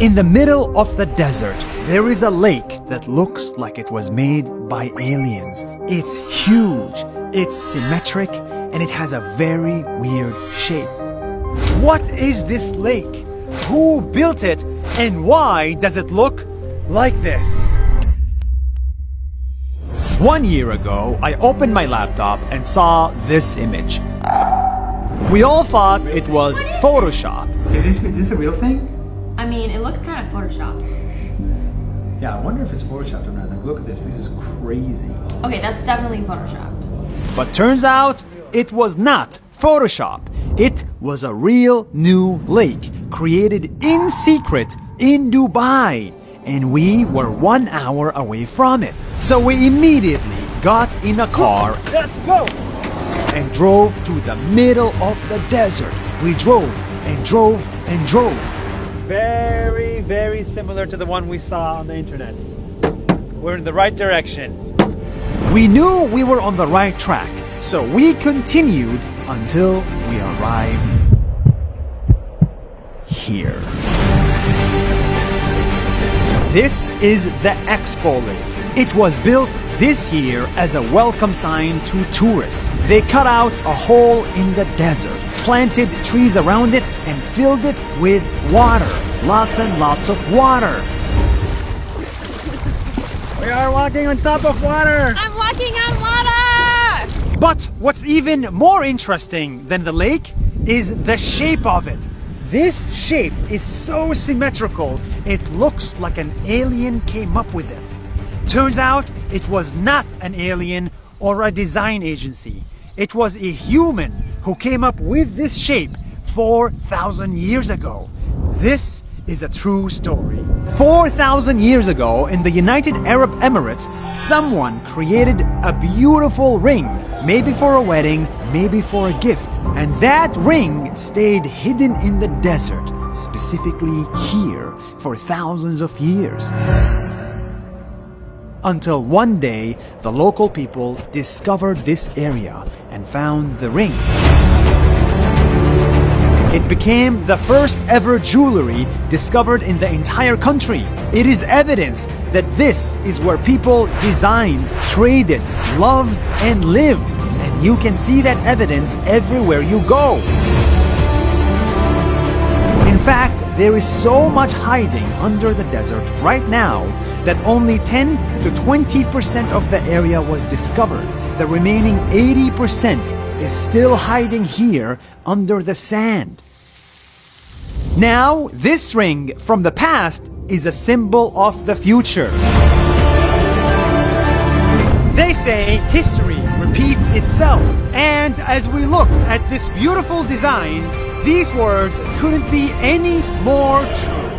In the middle of the desert, there is a lake that looks like it was made by aliens. It's huge, it's symmetric, and it has a very weird shape. What is this lake? Who built it? And why does it look like this? 1 year ago, I opened my laptop and saw this image. We all thought it was Photoshop. Is this a real thing? I mean, it looks kind of Photoshopped. Yeah, I wonder if it's Photoshopped or not. Like, look at this. This is crazy. Okay, that's definitely Photoshopped. But turns out it was not Photoshop. It was a real new lake created in secret in Dubai. And we were 1 hour away from it. So we immediately got in a car. Let's go! And drove to the middle of the desert. We drove and drove and drove. Very, very similar to the one we saw on the internet. We're in the right direction. We knew we were on the right track, so we continued until we arrived here. This is the Expo Lake. It was built this year as a welcome sign to tourists. They cut out a hole in the desert, planted trees around it, and filled it with water. Lots and lots of water. We are walking on top of water. I'm walking on water! But what's even more interesting than the lake is the shape of it. This shape is so symmetrical, it looks like an alien came up with it. Turns out it was not an alien or a design agency. It was a human who came up with this shape 4,000 years ago. This is a true story. 4,000 years ago in the United Arab Emirates, someone created a beautiful ring, maybe for a wedding, maybe for a gift. And that ring stayed hidden in the desert, specifically here, for thousands of years. Until one day, the local people discovered this area and found the ring. It became the first ever jewelry discovered in the entire country. It is evidence that this is where people designed, traded, loved, and lived. And you can see that evidence everywhere you go. In fact, there is so much hiding under the desert right now that only 10 to 20% of the area was discovered. The remaining 80% is still hiding here under the sand. Now, this ring from the past is a symbol of the future. They say history repeats itself. And as we look at this beautiful design, these words couldn't be any more true.